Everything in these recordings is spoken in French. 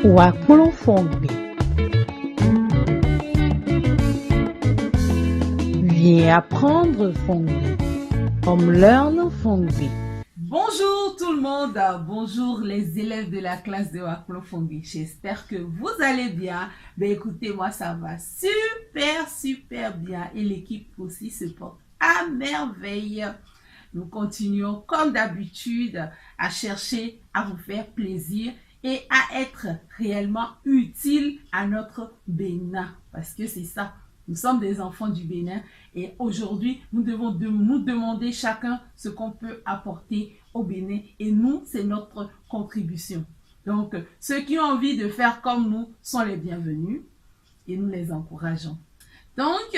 Wakolofongbe. Viens apprendre Fongbe. Comme learn Fongbe. Bonjour tout le monde, bonjour les élèves de la classe de Wakolofongbe. J'espère que vous allez bien. Écoutez, moi ça va super bien et l'équipe aussi se porte à merveille. Nous continuons comme d'habitude à chercher à vous faire plaisir et à être réellement utile à notre Bénin. Parce que c'est ça, nous sommes des enfants du Bénin et aujourd'hui, nous devons nous demander chacun ce qu'on peut apporter au Bénin et nous, c'est notre contribution. Donc, ceux qui ont envie de faire comme nous sont les bienvenus et nous les encourageons. Donc,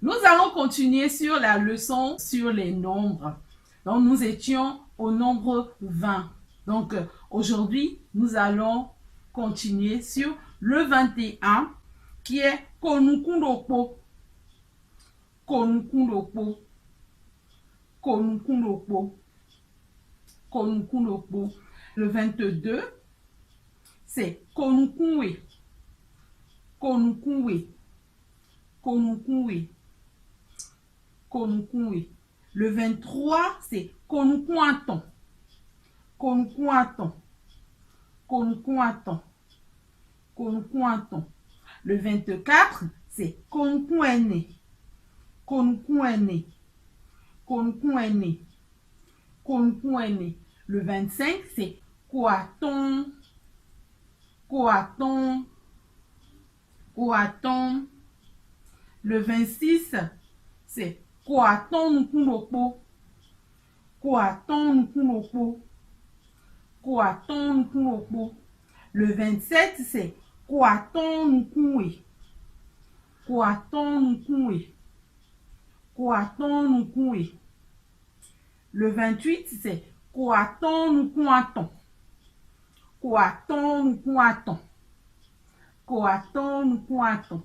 nous allons continuer sur la leçon sur les nombres. Donc, nous étions au nombre 20. Donc, aujourd'hui, nous allons continuer sur le 21 qui est Konukundokpo. Konukundokpo. Konukundokpo. Konukundokpo. Le 22, c'est Konukunwe. Konukunwe. Konukunwe. Konukunwe. Le 23, c'est Konukuaton. Konukuaton. Konukuaton. Konukuaton. Le 24, c'est Konukuene. Konukuene. Konukuene. Konukuene. Le 25, c'est Koaton. Koaton. Koaton. Le 26, c'est Koaton Nukundokpo. Koaton Nukundokpo. Koaton Nukundokpo. Le 27, c'est Koaton Nukunwe. Koaton Nukunwe. Koaton Nukunwe. Le 28, c'est Koaton Nukuaton. Koaton Nukuaton. Koaton Nukuaton.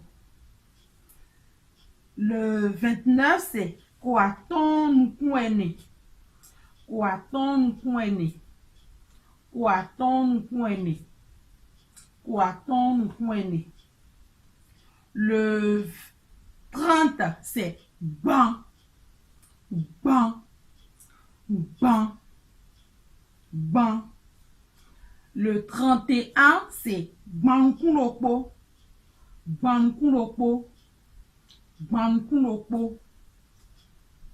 Le 29, c'est Koaton Nukuene. Koaton Nukuene. Koaton Nukuene. Koaton Nukuene. Le 30, c'est Ban. Ban. Ban. Ban. Le 31, c'est Bankunokpo. Bankunokpo. Bankunokpo.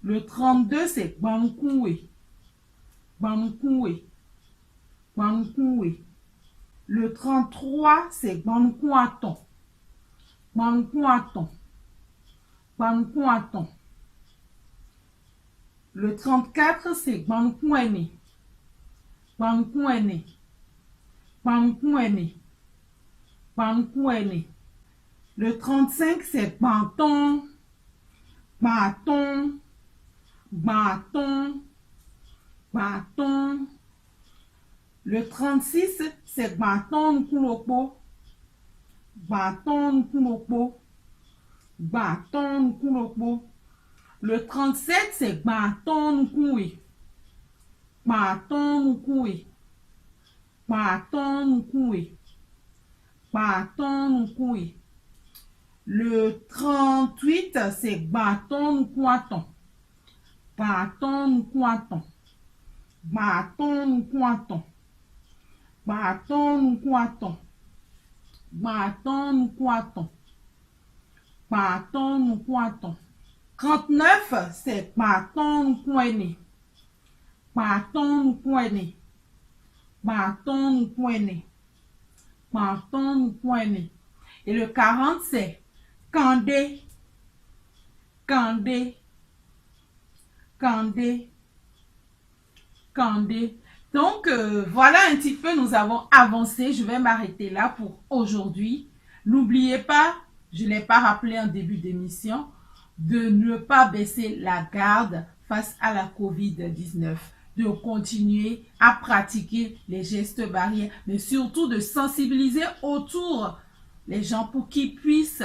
Le 32, c'est Bankunwe. Bankunwe. Bankunwe. Le 33, c'est Bankuaton. Bankuaton. Bankuaton. Le 34, c'est Bankuene. Bankuene. Bankuene. Bankuene. Le 35, c'est Banton. Banton. Banton. Banton. Le 36, c'est Banton Nkunokpo. Banton Nkunokpo. Banton Nkunokpo. Le 37, c'est Banton Nkunwe. Banton Nkunwe. Banton Nkunwe. Banton Nkunwe. Le 38, c'est Banton Nkuaton. Banton Nkuaton. Banton Nkuaton. Banton Nkuaton. Banton Nkuaton. Banton Nkuaton. 39, c'est Banton Nkuene. Banton Nkuene. Banton Nkuene. Banton Nkuene. Et le 40, c'est Kandé. Kandé. Kandé. Kandé. Donc, voilà un petit peu, nous avons avancé. Je vais m'arrêter là pour aujourd'hui. N'oubliez pas, je ne l'ai pas rappelé en début d'émission, de ne pas baisser la garde face à la COVID-19, de continuer à pratiquer les gestes barrières, mais surtout de sensibiliser autour les gens pour qu'ils puissent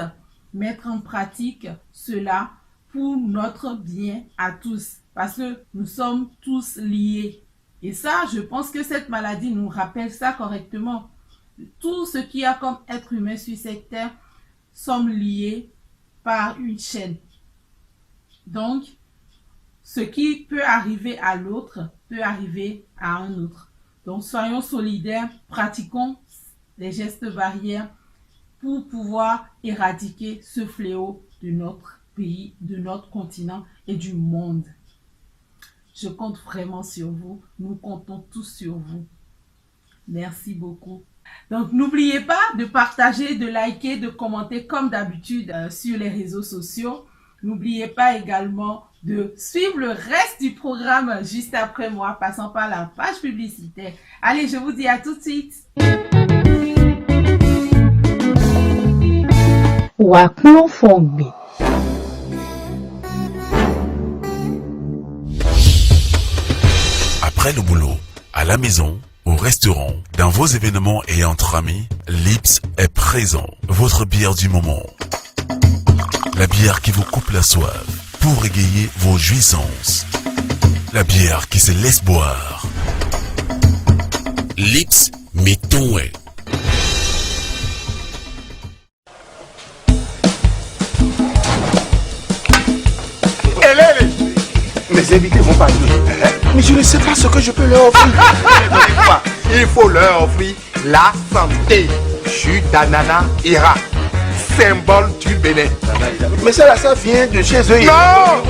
mettre en pratique cela pour notre bien à tous, parce que nous sommes tous liés. Et ça, je pense que cette maladie nous rappelle ça correctement. tout ce qu'il y a comme être humain sur cette terre sommes liés par une chaîne. Donc, ce qui peut arriver à l'autre peut arriver à un autre. Donc, soyons solidaires, pratiquons les gestes barrières pour pouvoir éradiquer ce fléau de notre pays, de notre continent et du monde. Je compte vraiment sur vous. Nous comptons tous sur vous. Merci beaucoup. Donc, n'oubliez pas de partager, de liker, de commenter comme d'habitude sur les réseaux sociaux. N'oubliez pas également de suivre le reste du programme juste après moi, passant par la page publicitaire. Allez, je vous dis à tout de suite. Waklo Fongbe. Après le boulot, à la maison, au restaurant, dans vos événements et entre amis, Lips est présent. Votre bière du moment. La bière qui vous coupe la soif pour égayer vos jouissances. La bière qui se laisse boire. Lips Mitonwe. Mes invités vont partir. Mais je ne sais pas ce que je peux leur offrir. Il faut leur offrir la santé. Jus d'ananas Ira, symbole du Bénin. Mais ça vient de chez eux. Non,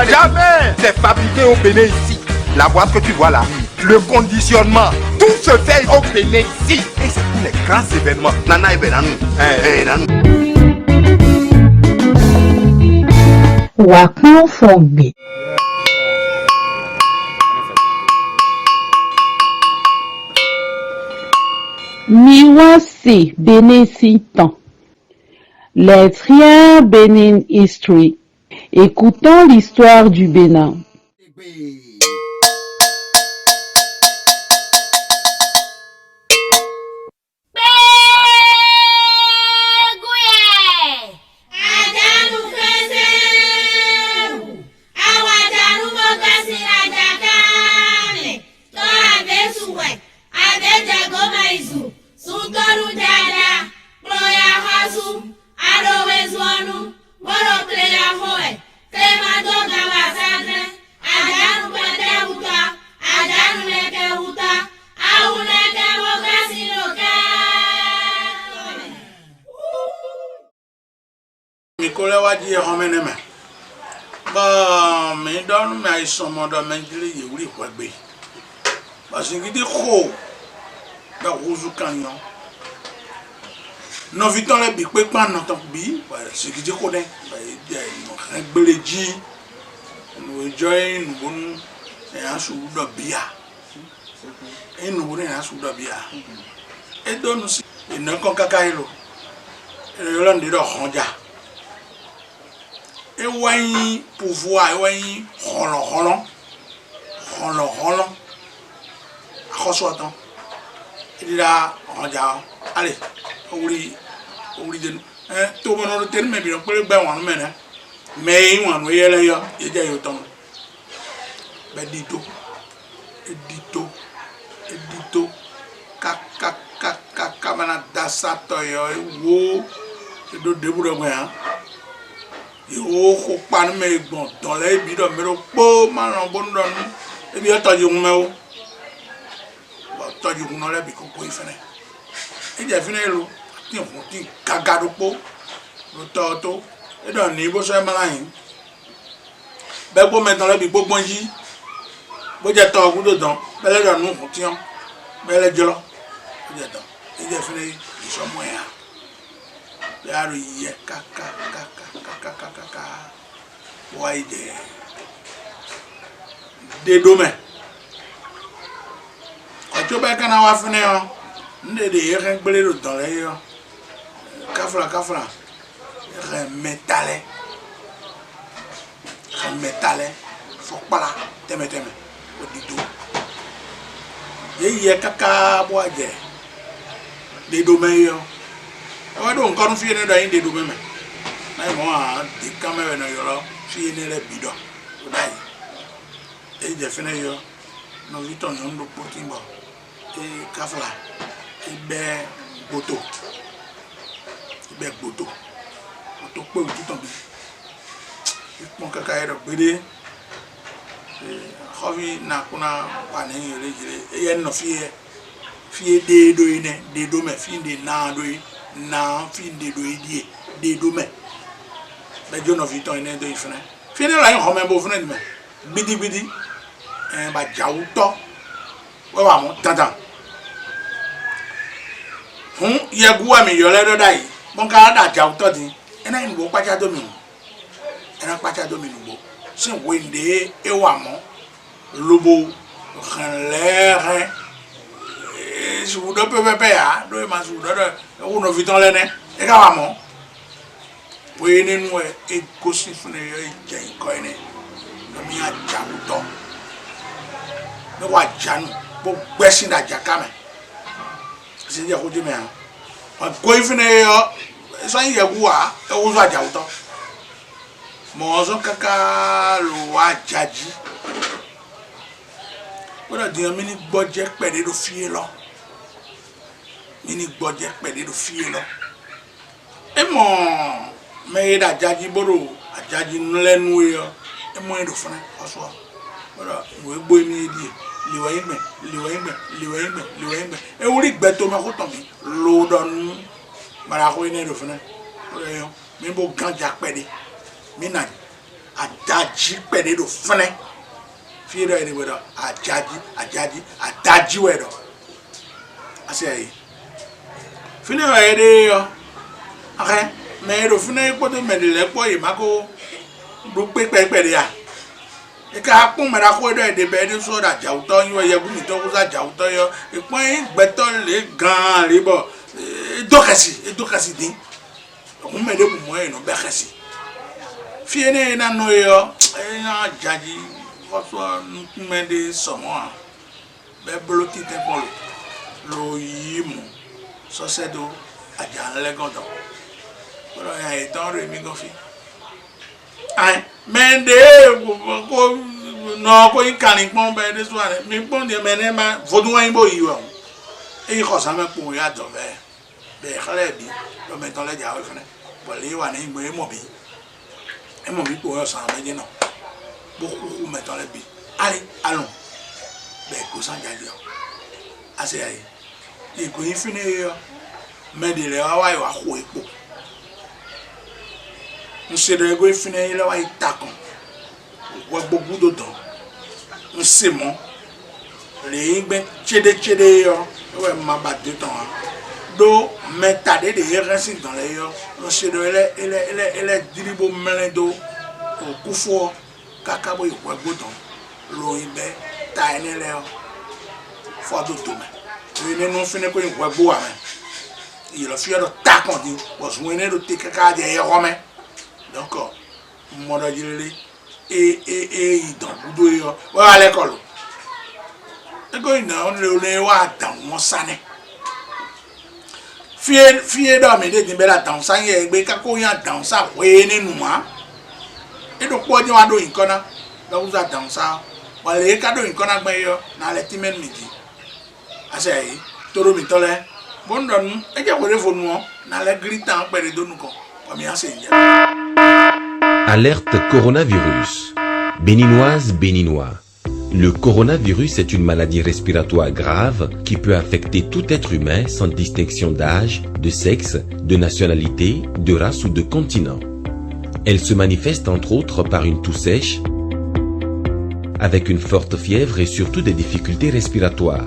jamais. C'est fabriqué au Bénin ici. La boîte que tu vois là, le conditionnement, tout se fait au Bénin ici. Et c'est pour les grands événements. Nana et Benanou. Waklo Fongbe. Miwasi Benin Sitan. Letria Benin History. Écoutons l'histoire du Bénin. Mikole wadi homeneme ba me don me aisomo do menjili yewuri kwagbe ba singidi kho da rozu kanyon no viton le bi pe pan no ton bi ba singidi kho de ba je no regbeleji no join bun e asu do bia e no bun e asu do bia e donu si e no kon kakailo e yo lan di do khonja et ouais pouvoir et ouais rolon accroche-toi il a on ja allez ouri de to bono de terme bi ko le gba wan me na mais wan we yele yo e ja yo ton ba dito ka mana dasa to yo wo do deburo gbe han yo ko pan me gbon don le bi do me ro po ma ran bo ndo nu e bi to ji me o ba to ji no le bi ko po ifene e je fine lo ti fun ti gagado po lo to e do ni bo so e mara yin be po me don le bi gbogbo yi bo je to ogun do don be le do nu fun ti on be le jolo e je don e je fine iso mo ya yaro ye kaka why de dome ojo be kana wa fune o nde de ye kan gbele do don le yo kafra re metale fo pala teme o dito ye kaka bo aje de dome yo wa do nkan fi ne da yin de dome me na mo a de camera na yo fi ne le bido o dai e je fene yo no viton yo ndo potimbo e kafla e be Boto. Ibek Boto. Boto pe ou tout en bi. Mon kaka ero bede. Khawi na kuna pane yele jele. Yen no fie. Fie de do ine, de do me fi de na do na fi de do die. De do me. Be jo no viton ine do ifne. Fine la yon home bo fne me. Bidi bidi. Ba jauto. Wa wa mo tantan. Yegua mi yole do dai. Mon ka da jauto din. Ena in bo pacha do mi. Ena pacha do mi bo. Sin wende e wa mo. Lobo khanlere. Je vous donne peu ya. Do ma su do do. No viton le ne. E ka wa mo. We ne nu e kosi fune yo e jen ko ene. No mi a jauto. No wa janu. Bo gbesin da jakame. C'est dire que demain on quoi finir ça y est quoi et on va dire autant mon zon kaka lo wa jaji voilà dire mini budget perdre do fier là mini budget perdre do fier là et mon mais da jaji boro a jaji nlenu yo et moi do fana aswa voilà we boy mi di liwayime e wuri gbeto ma ko tombi lo don mara ko ine do fana yo mi bo ganja pede mi na adaji pede do fana fi do ene wedo adaji wedo ase ayi fini wa ede yo ake me do fana ko to me le po yi mako do pepe ya eka pon mera ko do de be de so da jauto yin ye bu mi to ko sa jauto yo e pon gbeto le gan le bo dokasi din o me de bu mo e no be kasi fi ene na no yo e na jaji fo so me de somo be bloki te pon lo yimu so se do aja le godo oro ya e don re mi go fi ai mende ko no ko ikani pon be de so are mi pon de mene ma vodun yin bo yi o e ko sa me pon ya do be khale bi lo me ton le ja o fene bo le wa ni gbe mo bi ko yo sa me je no bo ku me ton le bi ale alon be ko san ja jo ase ai e ko yin fine yo me de le wa yo ko epo nse de go fine ile wa itakon wo gbogbo do don nse mo le gbe chede yo we ma ba de ton do meta de resin dans le yo nse de ele diribo melendo o kufo kakabo yo gbogbo don lo ibe ta ene le yo fo do to me we ne no fine ko gbogbo wa me il a fier de takon di wo so ne do te kaka de yo me donc modo jilele idan budo yo wa le kolo e go ina on le wa dan won sane fie do mi de din be la dan san ye gbe ka ko yan dan sa we ninu ma e do po ni wa do nkan na lo uza dan sa wa le ka do nkan na gbe yo na le ti men mi di ase yi toro mi tole bon don e je ko le fonu o na le gritan pe de do nu ko ko mi ase nje. Alerte coronavirus. Béninoise, Béninois. Le coronavirus est une maladie respiratoire grave qui peut affecter tout être humain sans distinction d'âge, de sexe, de nationalité, de race ou de continent. Elle se manifeste entre autres par une toux sèche, avec une forte fièvre et surtout des difficultés respiratoires.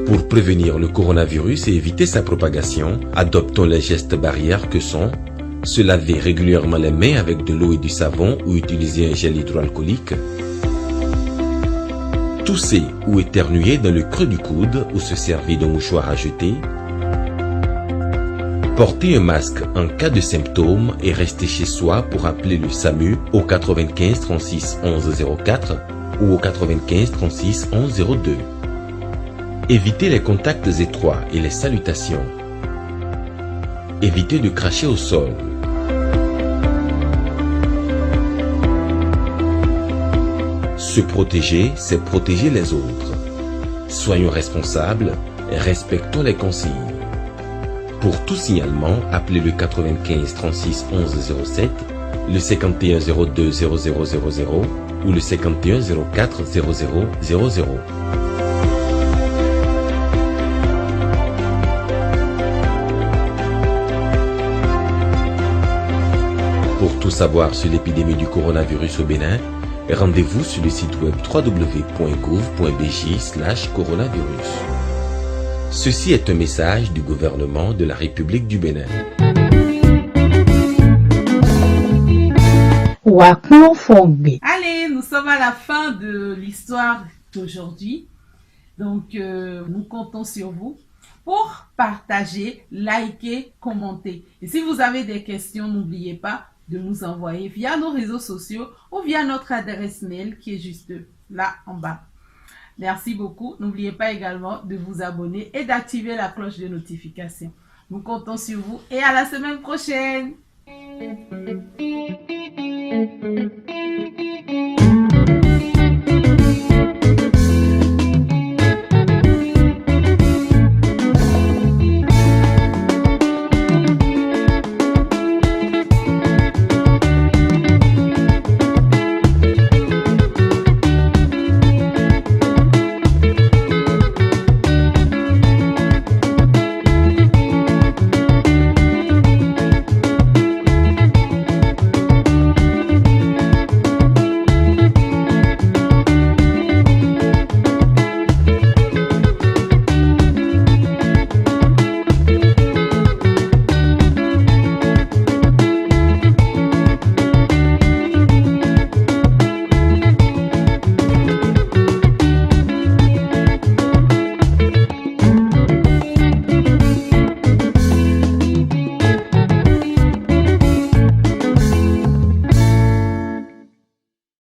Pour prévenir le coronavirus et éviter sa propagation, adoptons les gestes barrières que sont se laver régulièrement les mains avec de l'eau et du savon ou utiliser un gel hydroalcoolique, tousser ou éternuer dans le creux du coude ou se servir d'un mouchoir à jeter, porter un masque en cas de symptômes et rester chez soi pour appeler le SAMU au 95 36 11 04 ou au 95 36 11 02. Évitez les contacts étroits et les salutations. Évitez de cracher au sol. Se protéger, c'est protéger les autres. Soyons responsables et respectons les consignes. Pour tout signalement, appelez le 95 36 11 07, le 51 02 0000 ou le 51 04 0000. Pour tout savoir sur l'épidémie du coronavirus au Bénin, rendez-vous sur le site web www.gouv.bj/coronavirus. Ceci est un message du gouvernement de la République du Bénin. Allez, nous sommes à la fin de l'histoire d'aujourd'hui. Donc, nous comptons sur vous pour partager, liker, commenter. Et si vous avez des questions, n'oubliez pas de nous envoyer via nos réseaux sociaux ou via notre adresse mail qui est juste là en bas. Merci beaucoup. N'oubliez pas également de vous abonner et d'activer la cloche de notification. Nous comptons sur vous et à la semaine prochaine.